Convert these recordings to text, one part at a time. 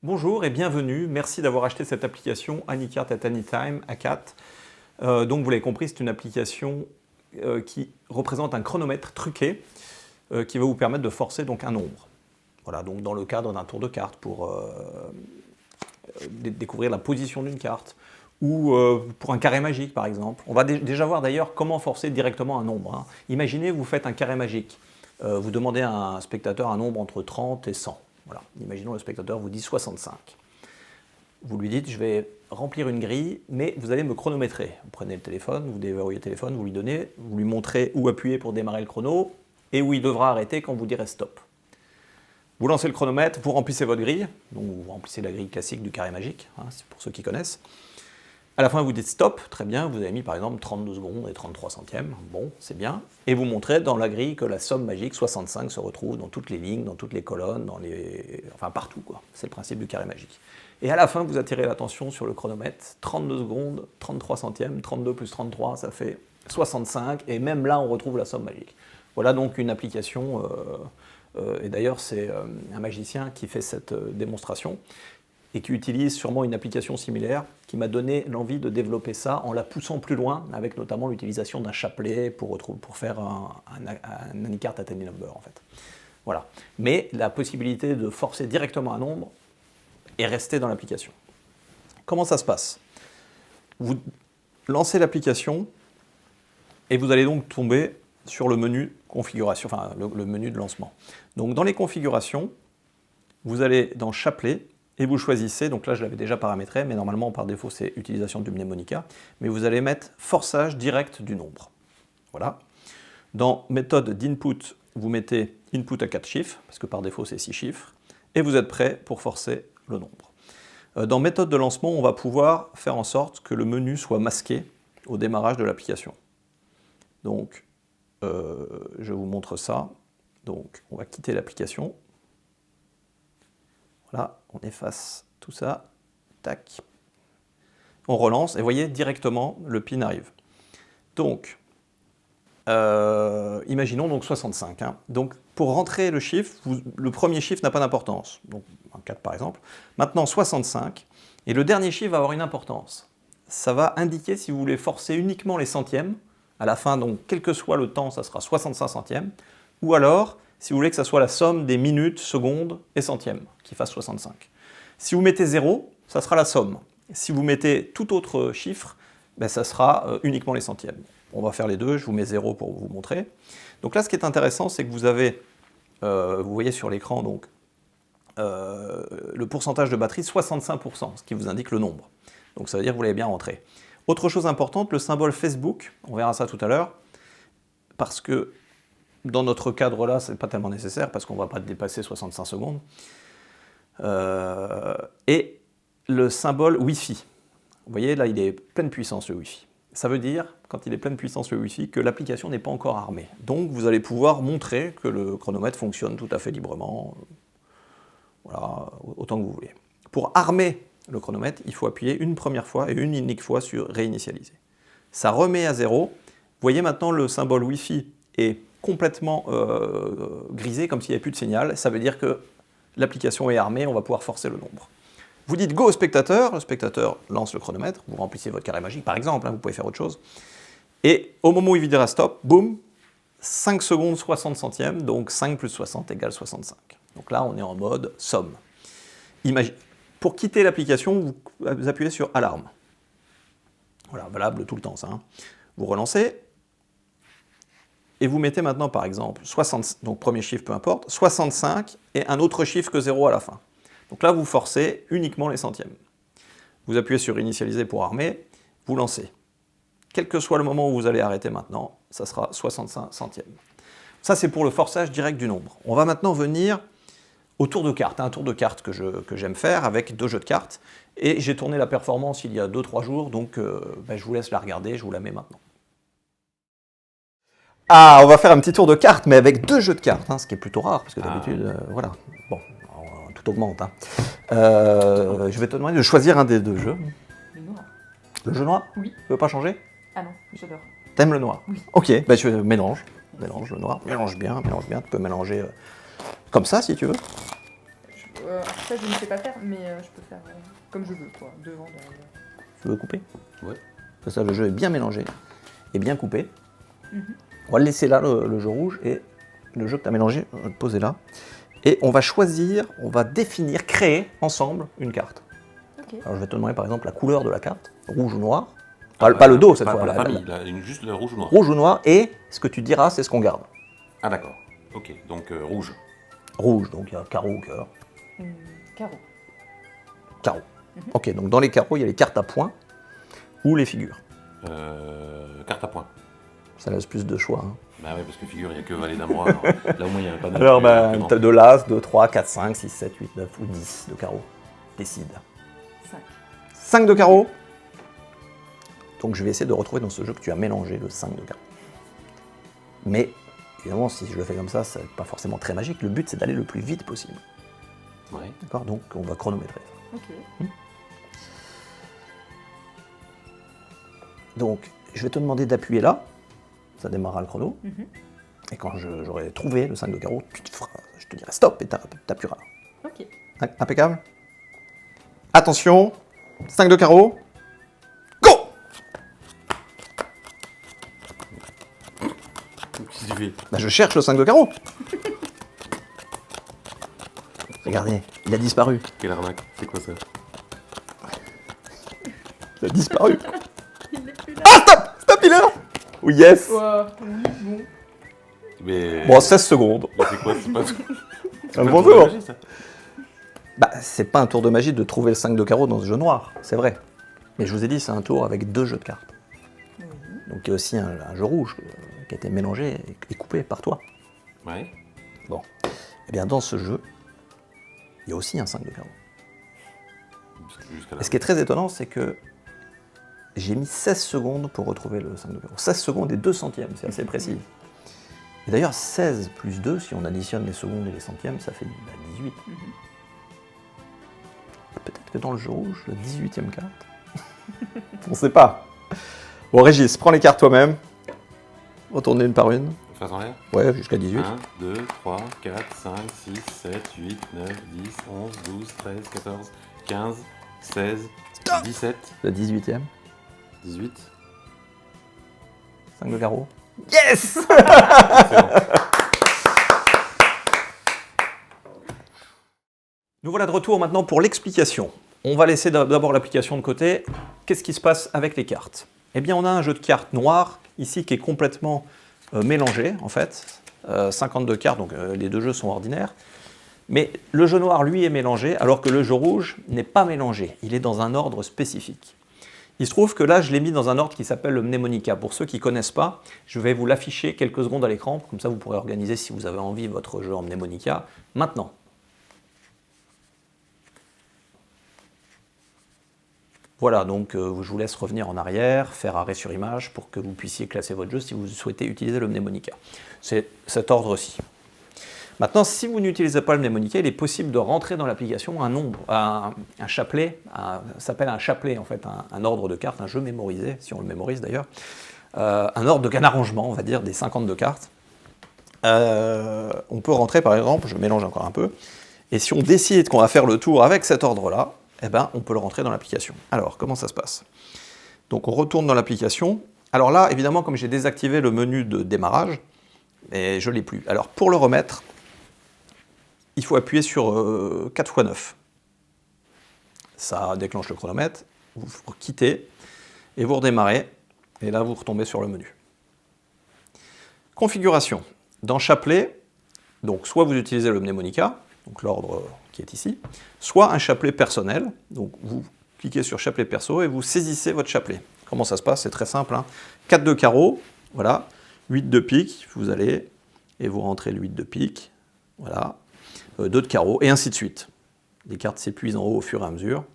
Bonjour et bienvenue, merci d'avoir acheté cette application Anycart at Anytime, ACAT. Donc vous l'avez compris, c'est une application qui représente un chronomètre truqué qui va vous permettre de forcer donc un nombre. Voilà, donc dans le cadre d'un tour de carte pour découvrir la position d'une carte ou pour un carré magique par exemple. On va déjà voir d'ailleurs comment forcer directement un nombre. Hein. Imaginez vous faites un carré magique, vous demandez à un spectateur un nombre entre 30 et 100. Voilà. Imaginons le spectateur vous dit 65. Vous lui dites, je vais remplir une grille, mais vous allez me chronométrer. Vous prenez le téléphone, vous déverrouillez le téléphone, vous lui donnez, vous lui montrez où appuyer pour démarrer le chrono, et où il devra arrêter quand vous direz stop. Vous lancez le chronomètre, vous remplissez votre grille, donc vous remplissez la grille classique du carré magique, hein, c'est pour ceux qui connaissent. À la fin, vous dites stop, très bien, vous avez mis par exemple 32 secondes et 33 centièmes, bon, c'est bien. Et vous montrez dans la grille que la somme magique 65 se retrouve dans toutes les lignes, dans toutes les colonnes, enfin partout, quoi. C'est le principe du carré magique. Et à la fin, vous attirez l'attention sur le chronomètre, 32 secondes, 33 centièmes, 32 plus 33, ça fait 65, et même là, on retrouve la somme magique. Voilà donc une application, et d'ailleurs, c'est un magicien qui fait cette démonstration, et qui utilise sûrement une application similaire, qui m'a donné l'envie de développer ça en la poussant plus loin, avec notamment l'utilisation d'un chapelet pour faire un Anycart at any number, en fait. Voilà. Mais la possibilité de forcer directement un nombre est restée dans l'application. Comment ça se passe? Vous lancez l'application, et vous allez donc tomber sur le menu configuration, enfin le menu de lancement. Donc dans les configurations, vous allez dans chapelet, et vous choisissez, donc là je l'avais déjà paramétré, mais normalement par défaut c'est utilisation du mnémonica, mais vous allez mettre forçage direct du nombre. Voilà. Dans méthode d'input, vous mettez input à 4 chiffres, parce que par défaut c'est 6 chiffres, et vous êtes prêt pour forcer le nombre. Dans méthode de lancement, on va pouvoir faire en sorte que le menu soit masqué au démarrage de l'application. Donc, je vous montre ça. Donc, on va quitter l'application. Voilà, on efface tout ça, tac, on relance, et vous voyez, directement, le PIN arrive. Donc, imaginons donc 65. Hein. Donc, pour rentrer le chiffre, le premier chiffre n'a pas d'importance, donc un 4 par exemple. Maintenant, 65, et le dernier chiffre va avoir une importance. Ça va indiquer si vous voulez forcer uniquement les centièmes, à la fin, donc, quel que soit le temps, ça sera 65 centièmes, ou alors, si vous voulez que ça soit la somme des minutes, secondes et centièmes, qui fasse 65. Si vous mettez 0, ça sera la somme. Si vous mettez tout autre chiffre, ben ça sera uniquement les centièmes. On va faire les deux, je vous mets 0 pour vous montrer. Donc là, ce qui est intéressant, c'est que vous avez, vous voyez sur l'écran, donc le pourcentage de batterie, 65%, ce qui vous indique le nombre. Donc ça veut dire que vous l'avez bien rentré. Autre chose importante, le symbole Facebook, on verra ça tout à l'heure, parce que dans notre cadre-là, ce n'est pas tellement nécessaire parce qu'on ne va pas dépasser 65 secondes. Et le symbole Wi-Fi. Vous voyez, là, il est pleine puissance, le Wi-Fi. Ça veut dire, quand il est pleine puissance, le Wi-Fi, que l'application n'est pas encore armée. Donc, vous allez pouvoir montrer que le chronomètre fonctionne tout à fait librement. Voilà, autant que vous voulez. Pour armer le chronomètre, il faut appuyer une première fois et une unique fois sur réinitialiser. Ça remet à 0. Vous voyez maintenant, le symbole Wi-Fi est complètement grisé, comme s'il n'y avait plus de signal. Ça veut dire que l'application est armée, on va pouvoir forcer le nombre. Vous dites go au spectateur, le spectateur lance le chronomètre, vous remplissez votre carré magique, par exemple, hein, vous pouvez faire autre chose. Et au moment où il dira stop, boum, 5 secondes 60 centièmes, donc 5 plus 60 égale 65. Donc là, on est en mode somme. Pour quitter l'application, vous appuyez sur alarme. Voilà, valable tout le temps ça. Hein. Vous relancez. Et vous mettez maintenant, par exemple, 60, donc premier chiffre, peu importe, 65 et un autre chiffre que 0 à la fin. Donc là, vous forcez uniquement les centièmes. Vous appuyez sur initialiser pour armer, vous lancez. Quel que soit le moment où vous allez arrêter maintenant, ça sera 65 centièmes. Ça, c'est pour le forçage direct du nombre. On va maintenant venir au tour de carte, un tour de carte que j'aime faire avec 2 jeux de cartes. Et j'ai tourné la performance il y a 2-3 jours, donc je vous laisse la regarder, je vous la mets maintenant. Ah, on va faire un petit tour de cartes, mais avec 2 jeux de cartes, hein, ce qui est plutôt rare, parce que d'habitude, voilà, bon, tout augmente. Hein. Je vais te demander de choisir un des 2 jeux. Le noir. Le jeu noir? Oui. Tu veux pas changer? Ah non, j'adore. T'aimes le noir? Oui. Ok, bah je mélange le noir, mélange bien, tu peux mélanger comme ça si tu veux. Ça, je ne sais pas faire, mais je peux faire comme je veux, quoi. Devant, derrière. Tu veux couper? Ouais. Ça, le jeu est bien mélangé et bien coupé. Mhm. On va le laisser là, le jeu rouge, et le jeu que tu as mélangé, on va le poser là. Et on va choisir, on va définir, créer ensemble une carte. Ok. Alors je vais te demander par exemple la couleur de la carte, rouge ou noir. Pas le dos cette fois. Pas la la- famille, là, juste le rouge ou noir. Rouge ou noir, et ce que tu diras, c'est ce qu'on garde. Ah d'accord, ok, donc rouge. Rouge, donc il y a carreau, cœur, Carreau. carreau. Ok, donc dans les carreaux, il y a les cartes à points ou les figures. Carte à points. Ça laisse plus de choix. Hein. Bah ouais, parce que figure, il n'y a que valet d'amour. Là au moins, il n'y avait pas de... Alors, non. t'as de l'as, 2, 3, 4, 5, 6, 7, 8, 9 ou 10 de carreau. Décide. 5. 5 de carreau. Donc je vais essayer de retrouver dans ce jeu que tu as mélangé le 5 de carreau. Mais évidemment, si je le fais comme ça, c'est pas forcément très magique. Le but, c'est d'aller le plus vite possible. Ouais. D'accord? Donc on va chronométrer. Ok. Donc je vais te demander d'appuyer là. Ça démarrera le chrono. Mhm. Et quand j'aurai trouvé le 5 de carreau, je te dirai stop et t'appuieras. Ok. Impeccable. Attention, 5 de carreau. Go! Qu'est-ce que tu fais? Bah, je cherche le 5 de carreau. Regardez, il a disparu. Quelle arnaque, c'est quoi ça? Il a disparu. Il n'est plus là. Ah, stop! Stop, il est là! Oui, yes! Ouah, oui, bon. Mais... Bon, 16 secondes. Mais c'est quoi? C'est pas... Un pas bon un tour de tour. magie, ça? Bah, c'est pas un tour de magie de trouver le 5 de carreau dans ce jeu noir, c'est vrai. Mais je vous ai dit, c'est un tour avec 2 jeux de cartes. Oui. Donc il y a aussi un jeu rouge qui a été mélangé et coupé par toi. Ouais. Bon. Eh bien, dans ce jeu, il y a aussi un 5 de carreau. Jusqu'à là. Et ce qui est très étonnant, c'est que j'ai mis 16 secondes pour retrouver le 5 de carreau. 16 secondes et 2 centièmes, c'est assez précis. Et d'ailleurs, 16 plus 2, si on additionne les secondes et les centièmes, ça fait 18. Mhm. Peut-être que dans le jeu rouge, la 18e carte. On sait pas. Bon, Régis, prends les cartes toi-même. Retournez une par une. Face en l'air. Ouais, jusqu'à 18. 1, 2, 3, 4, 5, 6, 7, 8, 9, 10, 11, 12, 13, 14, 15, 16, Stop. 17, La 18e. 18. 5 de carreau. Yes! Excellent. Nous voilà de retour maintenant pour l'explication. On va laisser d'abord l'application de côté. Qu'est-ce qui se passe avec les cartes? Eh bien, on a un jeu de cartes noir, ici, qui est complètement mélangé, en fait. 52 cartes, donc les deux jeux sont ordinaires. Mais le jeu noir, lui, est mélangé, alors que le jeu rouge n'est pas mélangé. Il est dans un ordre spécifique. Il se trouve que là, je l'ai mis dans un ordre qui s'appelle le mnémonica. Pour ceux qui ne connaissent pas, je vais vous l'afficher quelques secondes à l'écran. Comme ça, vous pourrez organiser, si vous avez envie, votre jeu en mnémonica. Maintenant. Voilà, donc je vous laisse revenir en arrière, faire arrêt sur image pour que vous puissiez classer votre jeu si vous souhaitez utiliser le mnémonica. C'est cet ordre-ci. Maintenant, si vous n'utilisez pas le mnémonica, il est possible de rentrer dans l'application un nombre, un chapelet, ça s'appelle un chapelet en fait, un ordre de cartes, un jeu mémorisé, si on le mémorise d'ailleurs, un ordre d'un arrangement, on va dire, des 52 cartes. On peut rentrer par exemple, je mélange encore un peu, et si on décide qu'on va faire le tour avec cet ordre-là, eh ben, on peut le rentrer dans l'application. Alors, comment ça se passe? Donc, on retourne dans l'application. Alors là, évidemment, comme j'ai désactivé le menu de démarrage, et je ne l'ai plus. Alors, pour le remettre, il faut appuyer sur 4 x 9. Ça déclenche le chronomètre, vous quittez, et vous redémarrez, et là, vous retombez sur le menu. Configuration. Dans Chapelet, donc soit vous utilisez le mnémonica, donc l'ordre qui est ici, soit un chapelet personnel. Donc vous cliquez sur chapelet perso et vous saisissez votre chapelet. Comment ça se passe? C'est très simple. 4 de carreau, voilà. 8 de pique, vous allez et vous rentrez le 8 de pique, voilà. 2 de carreau, et ainsi de suite. Les cartes s'épuisent en haut au fur et à mesure.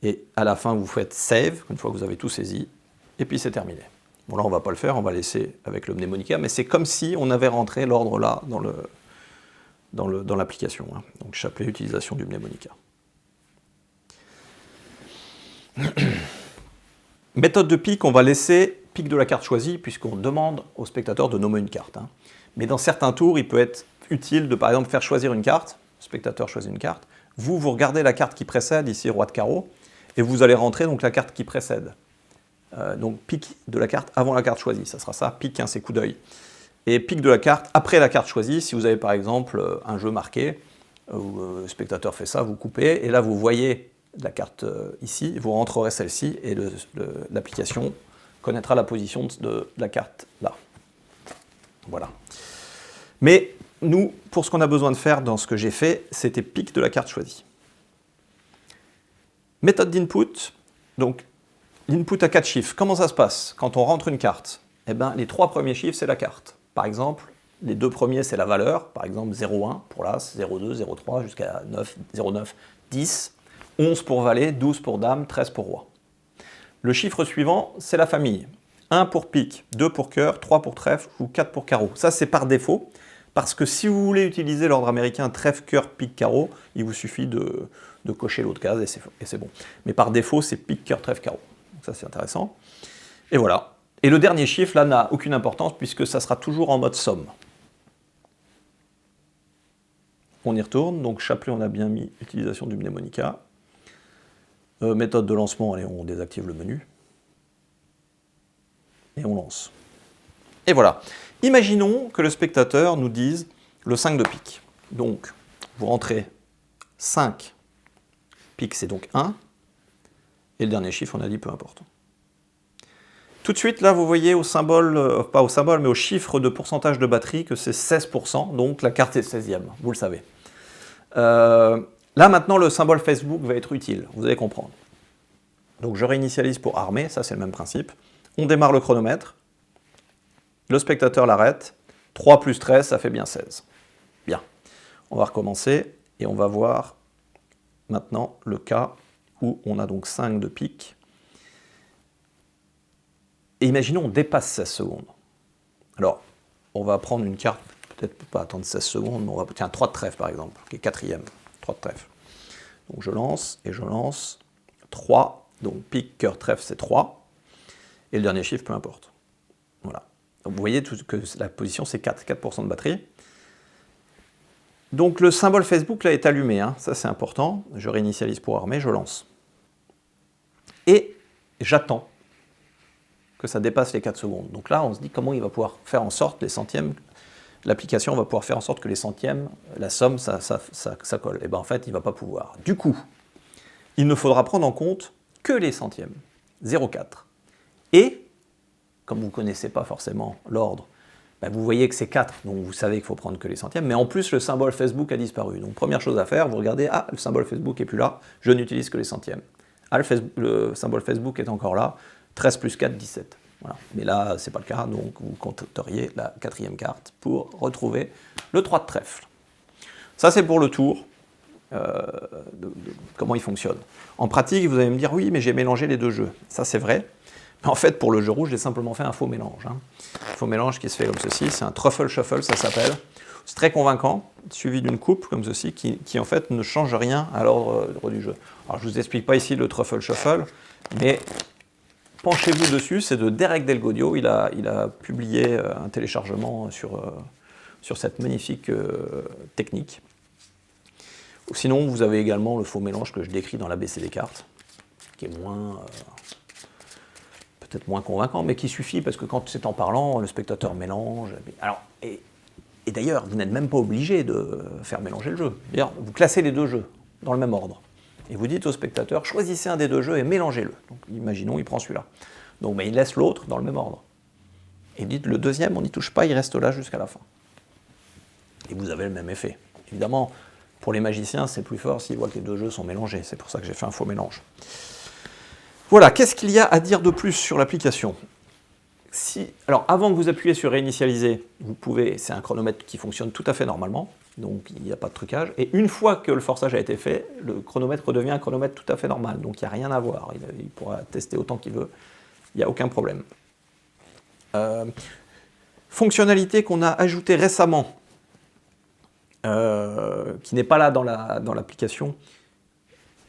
Et à la fin, vous faites save, une fois que vous avez tout saisi, et puis c'est terminé. Bon, là, on ne va pas le faire, on va laisser avec le mnémonica, mais c'est comme si on avait rentré l'ordre là dans l'application. Donc, chapelet, utilisation du mnémonica. Méthode de pique, on va laisser pique de la carte choisie, puisqu'on demande au spectateur de nommer une carte. Mais dans certains tours, il peut être utile de, par exemple, faire choisir une carte, le spectateur choisit une carte, vous regardez la carte qui précède, ici roi de carreau, et vous allez rentrer donc la carte qui précède. Donc pique de la carte avant la carte choisie, ça sera ça, pique, hein, c'est coup d'œil. Et pique de la carte après la carte choisie, si vous avez par exemple un jeu marqué, où le spectateur fait ça, vous coupez, et là vous voyez la carte ici, vous rentrerez celle-ci, et l'application connaîtra la position de la carte là. Voilà. Mais nous, pour ce qu'on a besoin de faire dans ce que j'ai fait, c'était pique de la carte choisie. Méthode d'input, donc l'input à 4 chiffres. Comment ça se passe quand on rentre une carte? Eh bien, les 3 premiers chiffres, c'est la carte. Par exemple, les 2 premiers, c'est la valeur. Par exemple, 0,1 pour l'As, 0,2, 0,3 jusqu'à 9, 0,9, 10, 11 pour valet, 12 pour dame, 13 pour roi. Le chiffre suivant, c'est la famille. 1 pour pique, 2 pour cœur, 3 pour trèfle ou 4 pour carreau. Ça, c'est par défaut, parce que si vous voulez utiliser l'ordre américain trèfle, cœur, pique, carreau, il vous suffit de cocher l'autre case et c'est bon. Mais par défaut, c'est pique, cœur, trèfle, carreau. Donc ça, c'est intéressant. Et voilà. Et le dernier chiffre, là, n'a aucune importance, puisque ça sera toujours en mode somme. On y retourne. Donc, chapelet, on a bien mis utilisation du mnémonica. Méthode de lancement, allez, on désactive le menu. Et on lance. Et voilà. Imaginons que le spectateur nous dise le 5 de pique. Donc, vous rentrez 5. Pique, c'est donc 1. Et le dernier chiffre, on a dit peu importe. Tout de suite, là, vous voyez au symbole, pas au symbole, mais au chiffre de pourcentage de batterie que c'est 16%, donc la carte est 16e, vous le savez. Là, maintenant, le symbole Facebook va être utile, vous allez comprendre. Donc, je réinitialise pour armer, ça c'est le même principe. On démarre le chronomètre, le spectateur l'arrête, 3 plus 13, ça fait bien 16. Bien, on va recommencer et on va voir maintenant le cas où on a donc 5 de pique. Et imaginons on dépasse 16 secondes. Alors, on va prendre une carte, peut-être pas attendre 16 secondes, mais on va tiens 3 de trèfle par exemple, qui est 4e, 3 de trèfle. Donc je lance et je lance 3, donc pique, cœur, trèfle c'est 3, et le dernier chiffre peu importe. Voilà. Donc vous voyez que la position c'est 4, 4% de batterie. Donc le symbole Facebook là est allumé, hein. Ça c'est important, je réinitialise pour armer, je lance. Et j'attends que ça dépasse les 4 secondes. Donc là, on se dit comment il va pouvoir faire en sorte, les centièmes, l'application va pouvoir faire en sorte que les centièmes, la somme, ça colle. Et bien en fait, il ne va pas pouvoir. Du coup, il ne faudra prendre en compte que les centièmes, 0,4. Et, comme vous ne connaissez pas forcément l'ordre, ben vous voyez que c'est 4, donc vous savez qu'il faut prendre que les centièmes, mais en plus, le symbole Facebook a disparu. Donc première chose à faire, vous regardez, ah, le symbole Facebook n'est plus là, je n'utilise que les centièmes. Ah, le symbole Facebook est encore là, 13 plus 4, 17. Voilà. Mais là, ce n'est pas le cas, donc vous compteriez la 4e carte pour retrouver le 3 de trèfle. Ça, c'est pour le tour, comment il fonctionne. En pratique, vous allez me dire, oui, mais j'ai mélangé les deux jeux. Ça, c'est vrai. Mais en fait, pour le jeu rouge, j'ai simplement fait un faux mélange. Un faux mélange qui se fait comme ceci, c'est un truffle shuffle, ça s'appelle. C'est très convaincant, suivi d'une coupe comme ceci, qui en fait ne change rien à l'ordre du jeu. Alors, je ne vous explique pas ici le truffle shuffle, mais penchez-vous dessus, c'est de Derek Delgodio, il a publié un téléchargement sur cette magnifique technique. Sinon, vous avez également le faux mélange que je décris dans l'ABC des cartes, qui est peut-être moins convaincant, mais qui suffit, parce que quand c'est en parlant, le spectateur mélange. Alors, et d'ailleurs, vous n'êtes même pas obligé de faire mélanger le jeu. D'ailleurs, vous classez les deux jeux dans le même ordre. Et vous dites au spectateur, choisissez un des deux jeux et mélangez-le. Donc imaginons, il prend celui-là. Donc il laisse l'autre dans le même ordre. Et dites, le deuxième, on n'y touche pas, il reste là jusqu'à la fin. Et vous avez le même effet. Évidemment, pour les magiciens, c'est plus fort s'ils voient que les deux jeux sont mélangés. C'est pour ça que j'ai fait un faux mélange. Voilà, qu'est-ce qu'il y a à dire de plus sur l'application ? Alors, avant que vous appuyez sur réinitialiser, vous pouvez, c'est un chronomètre qui fonctionne tout à fait normalement. Donc il n'y a pas de trucage. Et une fois que le forçage a été fait, le chronomètre redevient un chronomètre tout à fait normal. Donc il n'y a rien à voir. Il pourra tester autant qu'il veut. Il n'y a aucun problème. Fonctionnalité qu'on a ajoutée récemment, qui n'est pas là dans l'application,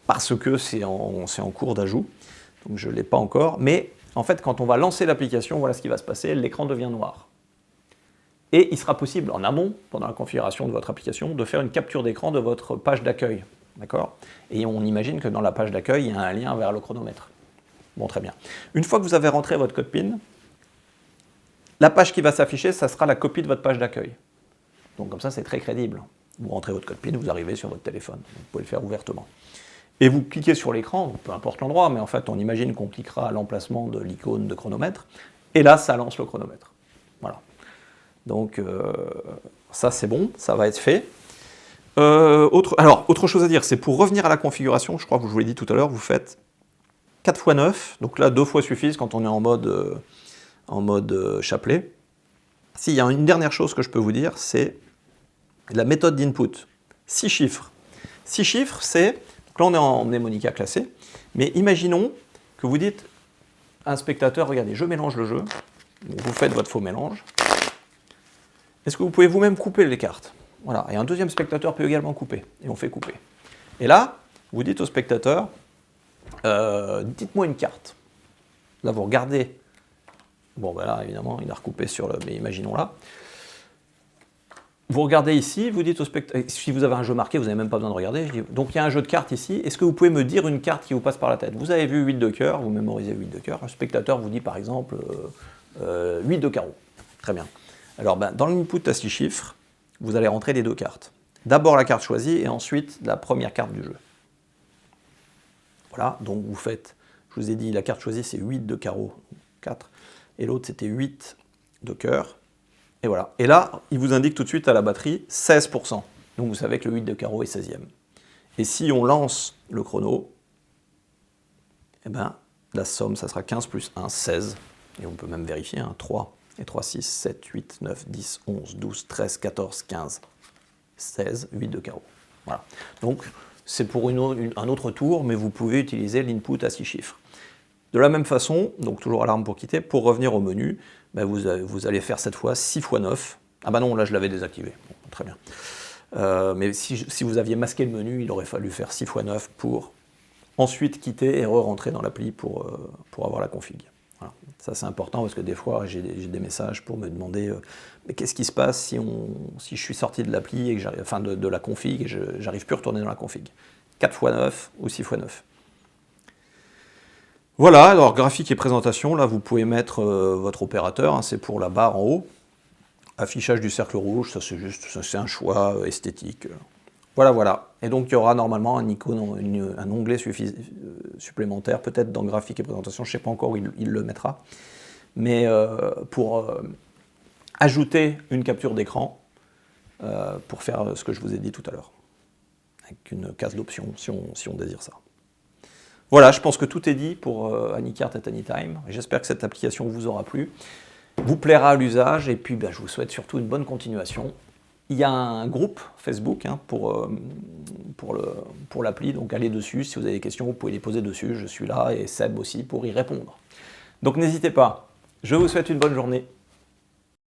parce que c'est en cours d'ajout. Donc je ne l'ai pas encore. Mais en fait, quand on va lancer l'application, voilà ce qui va se passer. L'écran devient noir. Et il sera possible, en amont, pendant la configuration de votre application, de faire une capture d'écran de votre page d'accueil. d'accord? Et on imagine que dans la page d'accueil, il y a un lien vers le chronomètre. Bon, très bien. Une fois que vous avez rentré votre code PIN, la page qui va s'afficher, ça sera la copie de votre page d'accueil. Donc comme ça, c'est très crédible. Vous rentrez votre code PIN, vous arrivez sur votre téléphone. Vous pouvez le faire ouvertement. Et vous cliquez sur l'écran, peu importe l'endroit, mais en fait, on imagine qu'on cliquera à l'emplacement de l'icône de chronomètre, et là, ça lance le chronomètre. Voilà. Donc, ça, c'est bon, ça va être fait. Autre chose à dire, c'est pour revenir à la configuration, je crois que je vous l'ai dit tout à l'heure, vous faites 4 x 9, donc là, 2 fois suffisent quand on est en mode chapelet. S'il y a une dernière chose que je peux vous dire, c'est la méthode d'input. 6 chiffres. 6 chiffres, c'est... Donc là, on est en mnémonica classé, mais imaginons que vous dites à un spectateur, regardez, je mélange le jeu, donc vous faites votre faux mélange. Est-ce que vous pouvez vous-même couper les cartes? Voilà, et un deuxième spectateur peut également couper, et on fait couper. Et là, vous dites au spectateur, dites-moi une carte. Là, vous regardez. Bon, ben là, évidemment, il a recoupé sur le... Mais imaginons là. Vous regardez ici, vous dites au spectateur... Si vous avez un jeu marqué, vous n'avez même pas besoin de regarder. Donc, il y a un jeu de cartes ici. Est-ce que vous pouvez me dire une carte qui vous passe par la tête? Vous avez vu 8 de cœur, vous mémorisez 8 de cœur. Un spectateur vous dit, par exemple, 8 de carreau. Très bien. Alors, ben, dans l'input à 6 chiffres, vous allez rentrer les 2 cartes. D'abord la carte choisie, et ensuite la première carte du jeu. Voilà, donc vous faites... Je vous ai dit, la carte choisie, c'est 8 de carreau, 4. Et l'autre, c'était 8 de cœur. Et voilà. Et là, il vous indique tout de suite à la batterie 16%. Donc vous savez que le 8 de carreau est 16e. Et si on lance le chrono, eh ben, la somme, ça sera 15 plus 1, 16. Et on peut même vérifier, hein, 3 et 3, 6, 7, 8, 9, 10, 11, 12, 13, 14, 15, 16, 8 de carreau. Voilà. Donc, c'est pour un autre tour, mais vous pouvez utiliser l'input à 6 chiffres. De la même façon, donc toujours alarme pour quitter, pour revenir au menu, ben vous allez faire cette fois 6 x 9. Ah bah non, là je l'avais désactivé. Bon, très bien. Mais si vous aviez masqué le menu, il aurait fallu faire 6 x 9 pour ensuite quitter et re-rentrer dans l'appli pour avoir la config. Voilà. Ça c'est important parce que des fois j'ai des messages pour me demander mais qu'est-ce qui se passe si je suis sorti de l'appli, et que de la config et j'arrive plus à retourner dans la config. 4 x 9 ou 6 x 9. Voilà, alors graphique et présentation, là vous pouvez mettre votre opérateur, hein, c'est pour la barre en haut. Affichage du cercle rouge, ça c'est un choix esthétique. Voilà. Et donc il y aura normalement un icône, un onglet supplémentaire, peut-être dans graphique et présentation, je ne sais pas encore où il le mettra, mais pour ajouter une capture d'écran, pour faire ce que je vous ai dit tout à l'heure, avec une case d'options si on désire ça. Voilà, je pense que tout est dit pour AnyCart at Anytime. J'espère que cette application vous aura plu, vous plaira à l'usage, et puis je vous souhaite surtout une bonne continuation. Il y a un groupe Facebook hein, pour l'appli, donc allez dessus. Si vous avez des questions, vous pouvez les poser dessus. Je suis là, et Seb aussi, pour y répondre. Donc n'hésitez pas. Je vous souhaite une bonne journée.